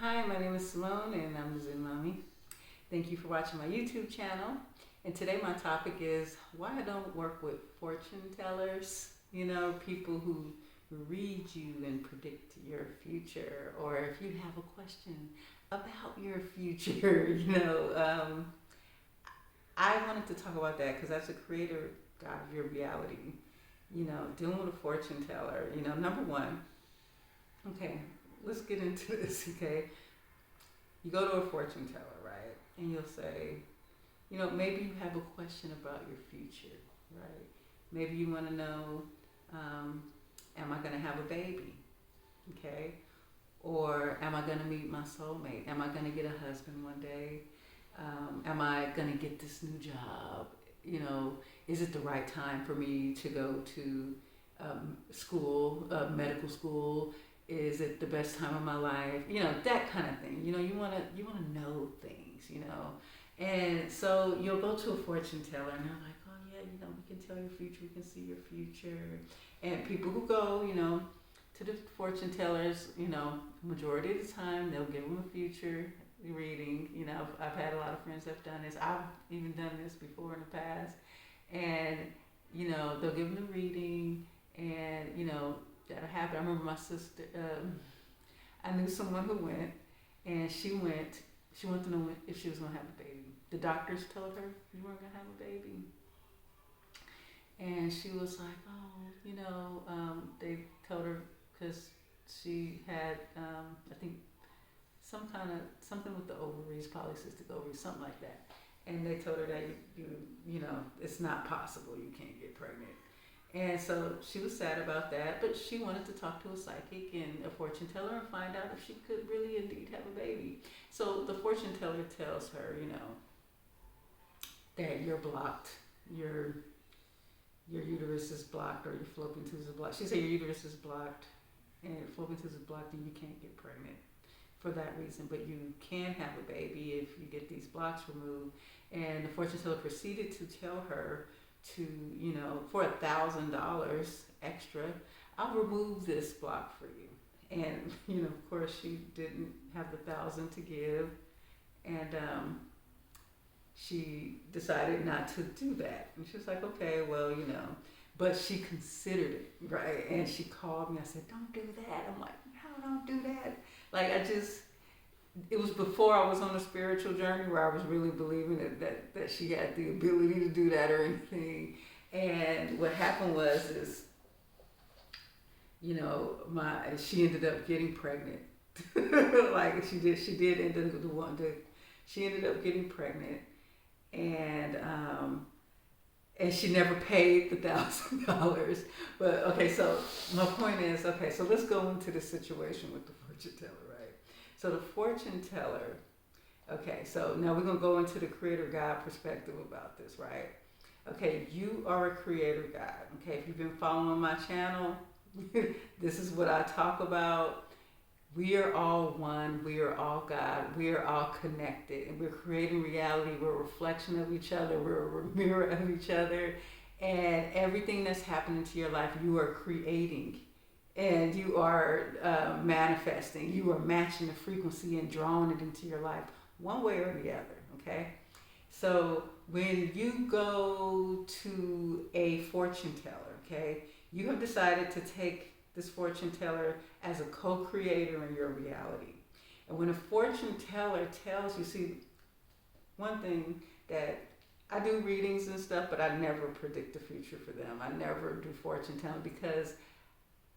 Hi, my name is Simone and I'm the Zen Mommy. Thank you for watching my YouTube channel. And today my topic is why I don't work with fortune tellers. You know, people who read you and predict your future, or if you have a question about your future, I wanted to talk about that because as a creator, God of your reality, dealing with a fortune teller, number one, okay, let's get into this, okay? You go to a fortune teller, right? And you'll say, maybe you have a question about your future, right? Maybe you want to know, am I going to have a baby, okay? Or am I going to meet my soulmate? Am I going to get a husband one day? Am I going to get this new job? Is it the right time for me to go to school, medical school? Is it the best time of my life? That kind of thing. You wanna know things. And so you'll go to a fortune teller, and they're like, oh yeah, we can tell your future, we can see your future. And people who go, to the fortune tellers, majority of the time they'll give them a future reading. I've had a lot of friends that have done this. I've even done this before in the past, and they'll give them the reading, and that'll happen. I remember my sister. I knew someone who went, and she wanted to know if she was gonna have a baby. The doctors told her you weren't gonna have a baby, and she was like, oh, they told her because she had, I think, something with the ovaries, polycystic ovaries, something like that. And they told her that it's not possible. You can't get pregnant. And so she was sad about that, but she wanted to talk to a psychic and a fortune teller and find out if she could really indeed have a baby. So the fortune teller tells her, that you're blocked, your uterus is blocked, or your fallopian tubes is blocked. She said your uterus is blocked and your fallopian tubes is blocked, and you can't get pregnant for that reason, but you can have a baby if you get these blocks removed. And the fortune teller proceeded to tell her to, for $1,000 extra, I'll remove this block for you. And, of course, she didn't have the 1,000 to give, and she decided not to do that. And she was like, okay, well, but she considered it, right? And she called me. I said, don't do that. I'm like, no, don't do that. Like, it was before I was on a spiritual journey where I was really believing that she had the ability to do that or anything. And what happened was she ended up getting pregnant. Like she did end up she ended up getting pregnant, and she never paid the $1,000. But okay, so my point is, okay, so let's go into the situation with the fortune teller, right? So the fortune teller, okay, so now we're going to go into the creator God perspective about this, right? Okay, you are a creator God. Okay, if you've been following my channel, this is what I talk about. We are all one. We are all God. We are all connected, and we're creating reality. We're a reflection of each other. We're a mirror of each other, and everything that's happening to your life, you are creating. And you are manifesting. You are matching the frequency and drawing it into your life one way or the other, okay? So when you go to a fortune teller, okay, you have decided to take this fortune teller as a co-creator in your reality. And when a fortune teller tells you, see, one thing that I do readings and stuff, but I never predict the future for them. I never do fortune telling because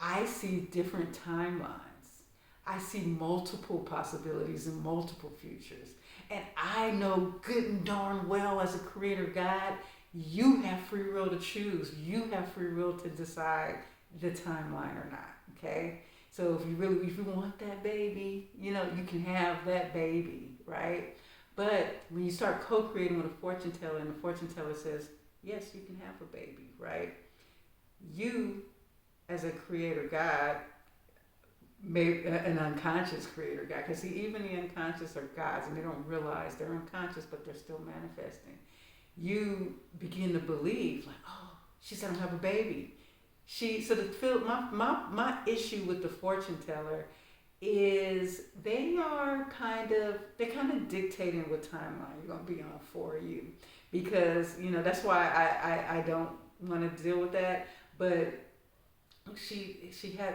I see different timelines. I see multiple possibilities and multiple futures. And I know good and darn well as a creator God, you have free will to choose. You have free will to decide the timeline or not, okay? So if you want that baby, you can have that baby, right? But when you start co-creating with a fortune teller and the fortune teller says, yes, you can have a baby, right? You, as a creator God, maybe an unconscious creator God, because see, even the unconscious are gods and they don't realize they're unconscious, but they're still manifesting. You begin to believe, like, oh, she said I'm gonna have a baby. My issue with the fortune teller is they're kind of dictating what timeline you're going to be on for you, because that's why I don't want to deal with that. But she had,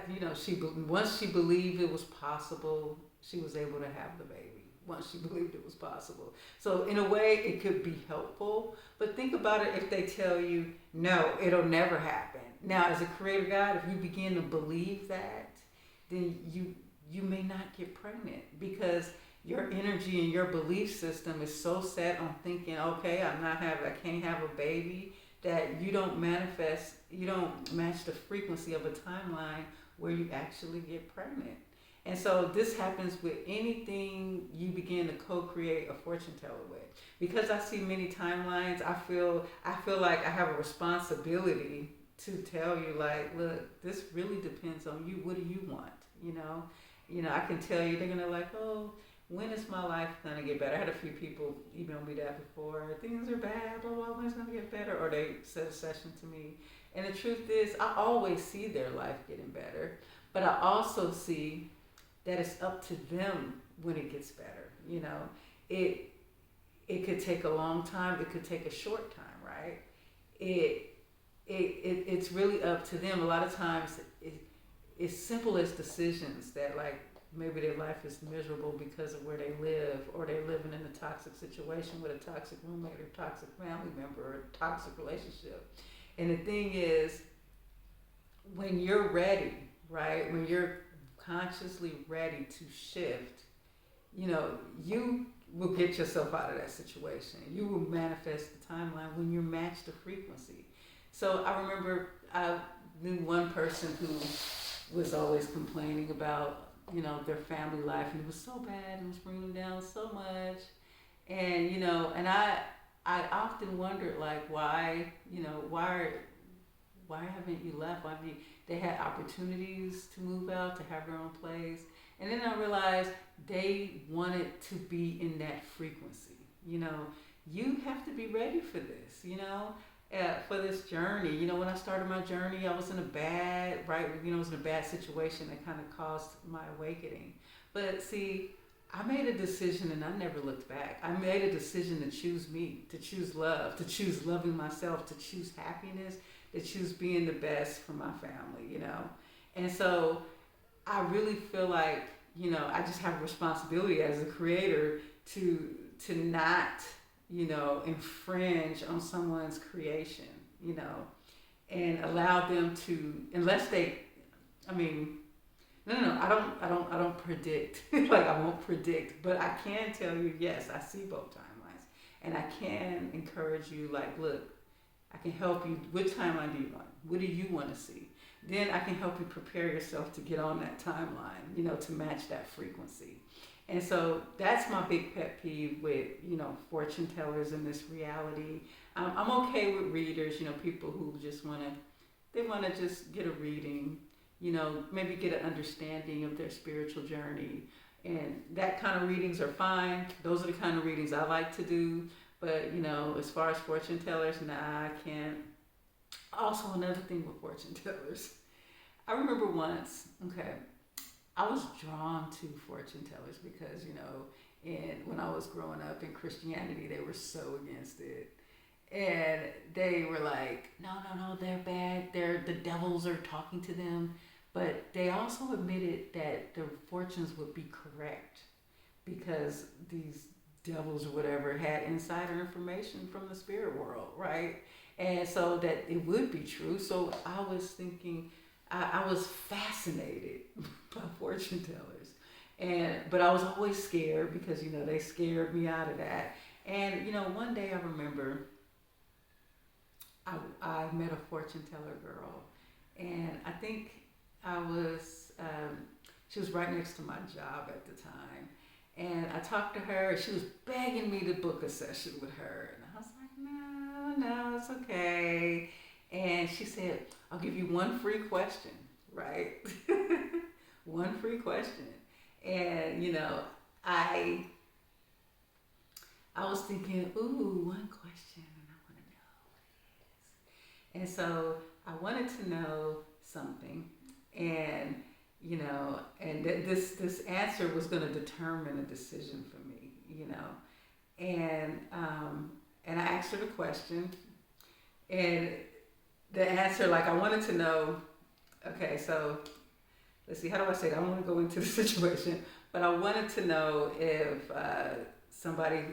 once she believed it was possible, she was able to have the baby. Once she believed it was possible, so in a way it could be helpful. But think about it, if they tell you no, it'll never happen. Now, as a creator God, if you begin to believe that, then you may not get pregnant, because your energy and your belief system is so set on thinking, okay, I can't have a baby, that you don't match the frequency of a timeline where you actually get pregnant. And so this happens with anything you begin to co-create a fortune teller with. Because I see many timelines, I feel like I have a responsibility to tell you, like, look, this really depends on you. What do you want? I can tell you, they're gonna like, oh, when is my life gonna get better? I had a few people email me that before. Things are bad, blah, blah, when it's gonna get better? Or they set a session to me. And the truth is, I always see their life getting better, but I also see that it's up to them when it gets better. It could take a long time, it could take a short time, right? It's really up to them. A lot of times it's simple as decisions that, like, maybe their life is miserable because of where they live, or they're living in a toxic situation with a toxic roommate or toxic family member or a toxic relationship. And the thing is, when you're ready, right, when you're consciously ready to shift, you will get yourself out of that situation. You will manifest the timeline when you match the frequency. So I remember I knew one person who was always complaining about, their family life, and it was so bad, and it was bringing them down so much. And, and I often wondered, like, why haven't you left? Why haven't you? They had opportunities to move out, to have their own place. And then I realized they wanted to be in that frequency. You have to be ready for this, for this journey. When I started my journey, I was in a bad situation that kind of caused my awakening. But see, I made a decision and I never looked back. I made a decision to choose me, to choose love, to choose loving myself, to choose happiness, to choose being the best for my family, And so I really feel like, I just have a responsibility as a creator to not, infringe on someone's creation, and allow them to, unless they, no, I don't predict, like, I won't predict, but I can tell you, yes, I see both timelines, and I can encourage you, like, look, I can help you. Which timeline do you want? What do you want to see? Then I can help you prepare yourself to get on that timeline, to match that frequency. And so that's my big pet peeve with, fortune tellers in this reality. I'm okay with readers, people who just want to just get a reading, maybe get an understanding of their spiritual journey. And that kind of readings are fine. Those are the kind of readings I like to do. But, as far as fortune tellers, nah, I can't. Also, another thing with fortune tellers, I remember once, I was drawn to fortune tellers because, when I was growing up in Christianity, they were so against it. And they were like, no, they're bad. The devils are talking to them. But they also admitted that their fortunes would be correct because these devils or whatever had insider information from the spirit world, right? And so that it would be true. So I was thinking, I was fascinated by fortune tellers, but I was always scared because they scared me out of that. And one day I remember I met a fortune teller girl, and I think she was right next to my job at the time. And I talked to her, and she was begging me to book a session with her. And I was like, no, it's okay. And she said, I'll give you one free question, right? One free question. And, I was thinking, ooh, one question, and I want to know what it is. And so I wanted to know something. And and this answer was going to determine a decision for me, and I asked her the question, and the answer, like, I wanted to know, okay, so let's see, how do I say it? I don't want to go into the situation, but I wanted to know if somebody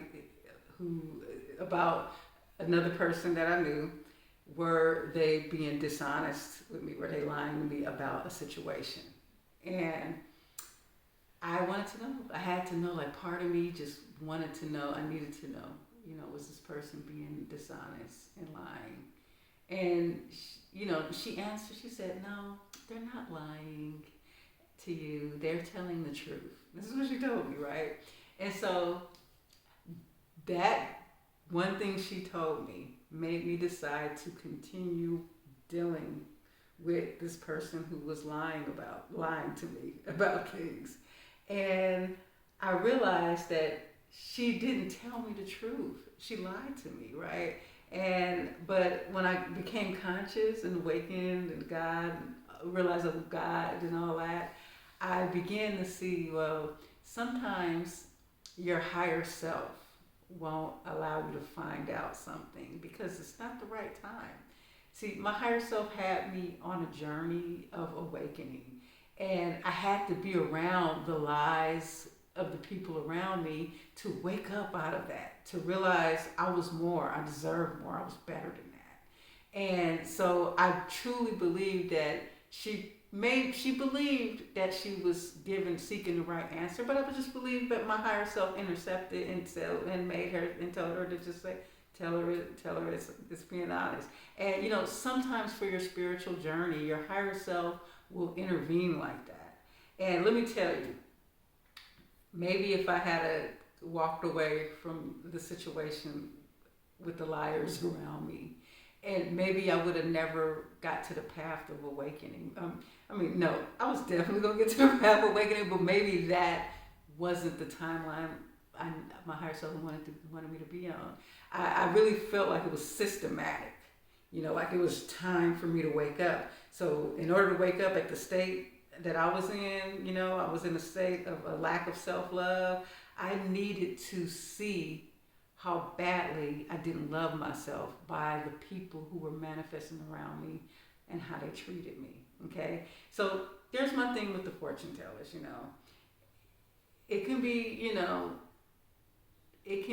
about another person that I knew, were they being dishonest with me? Were they lying to me about a situation? And I wanted to know. I had to know, like, part of me just wanted to know. I needed to know, was this person being dishonest and lying? And, she answered, she said, no, they're not lying to you. They're telling the truth. This is what she told me, right? And so that one thing she told me made me decide to continue dealing with this person who was lying to me about things. And I realized that she didn't tell me the truth. She lied to me, right? But when I became conscious and awakened and God, realized of God and all that, I began to see, well, sometimes your higher self won't allow you to find out something because it's not the right time. See, my higher self had me on a journey of awakening, and I had to be around the lies of the people around me to wake up out of that, to realize I was more, I deserved more, I was better than that. And so I truly believe that she believed that she was seeking the right answer, but I just believe that my higher self intercepted and made her and told her to just say, tell her it's being honest. And sometimes for your spiritual journey, your higher self will intervene like that. And let me tell you, maybe if I had walked away from the situation with the liars around me, and maybe I would have never got to the path of awakening. No, I was definitely going to get to the path of awakening, but maybe that wasn't the timeline my higher self wanted me to be on. I really felt like it was systematic, like it was time for me to wake up. So in order to wake up at the state that I was in, I was in a state of a lack of self-love. I needed to see how badly I didn't love myself by the people who were manifesting around me and how they treated me, okay? So there's my thing with the fortune tellers, It can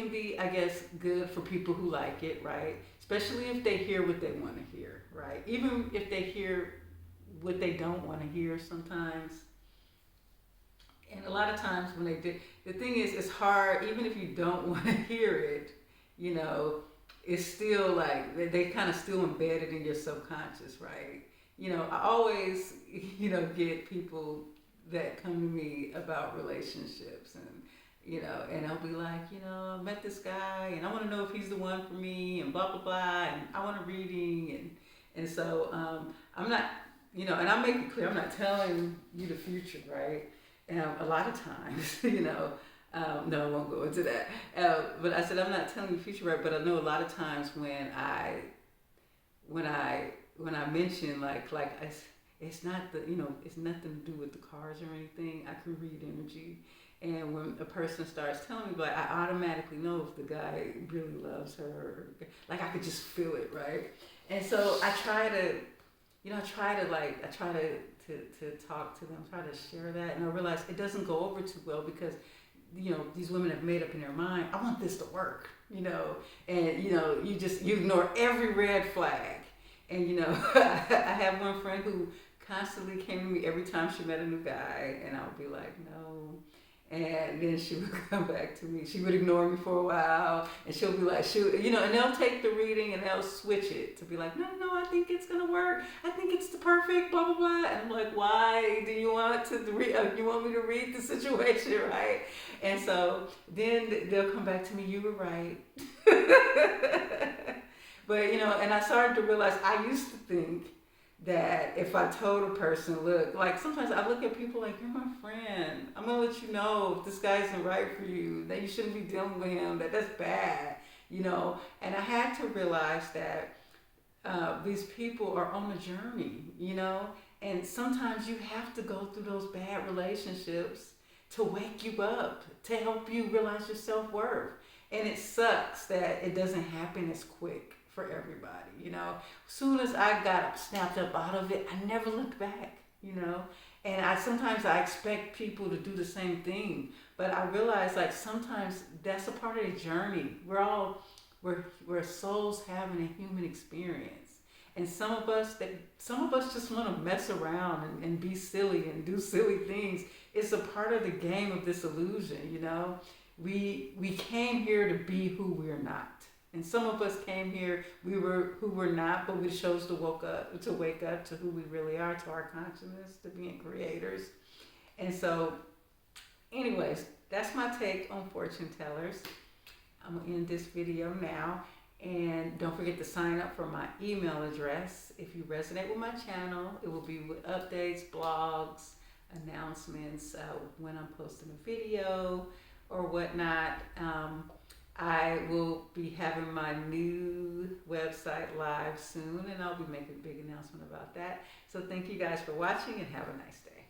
be, I guess, good for people who like it, right? Especially if they hear what they want to hear, right? Even if they hear what they don't want to hear sometimes. And a lot of times when they do, the thing is, it's hard, even if you don't want to hear it, it's still like, they kind of still embedded in your subconscious, right? I always, get people that come to me about relationships and I'll be like, I met this guy and I want to know if he's the one for me and blah, blah, blah. And I want a reading. And so I'm not, and I make it clear, I'm not telling you the future, right? And a lot of times, no, I won't go into that. But I said, I'm not telling you the future, right? But I know a lot of times when I mention like it's not it's nothing to do with the cards or anything. I can read energy. And when a person starts telling me, like, I automatically know if the guy really loves her. Like, I could just feel it, right? And so I try to talk to them, try to share that. And I realize it doesn't go over too well because, these women have made up in their mind, I want this to work, and, you ignore every red flag. And, I have one friend who constantly came to me every time she met a new guy, and I would be like, no. And then she would come back to me. She would ignore me for a while, and she'll be like, and they'll take the reading and they'll switch it to be like, no, I think it's gonna work. I think it's the perfect, blah blah blah. And I'm like, why do you want to you want me to read the situation, right? And so then they'll come back to me. You were right. But and I started to realize I used to think that if I told a person, look, like sometimes I look at people like, you're my friend. I'm going to let you know if this guy isn't right for you, that you shouldn't be dealing with him, that's bad, And I had to realize that these people are on a journey, And sometimes you have to go through those bad relationships to wake you up, to help you realize your self-worth. And it sucks that it doesn't happen as quick for everybody, you know. As soon as I got snapped up out of it, I never looked back, you know. And sometimes I expect people to do the same thing, but I realize like sometimes that's a part of the journey. We're souls having a human experience. And some of us just want to mess around and be silly and do silly things. It's a part of the game of this illusion, you know. We came here to be who we're not. And some of us came here, we were who we're not, but we chose to wake up to who we really are, to our consciousness, to being creators. And so, anyways, that's my take on fortune tellers. I'm gonna end this video now. And don't forget to sign up for my email address. If you resonate with my channel, it will be with updates, blogs, announcements, when I'm posting a video or whatnot. I will be having my new website live soon, and I'll be making a big announcement about that. So thank you guys for watching, and have a nice day.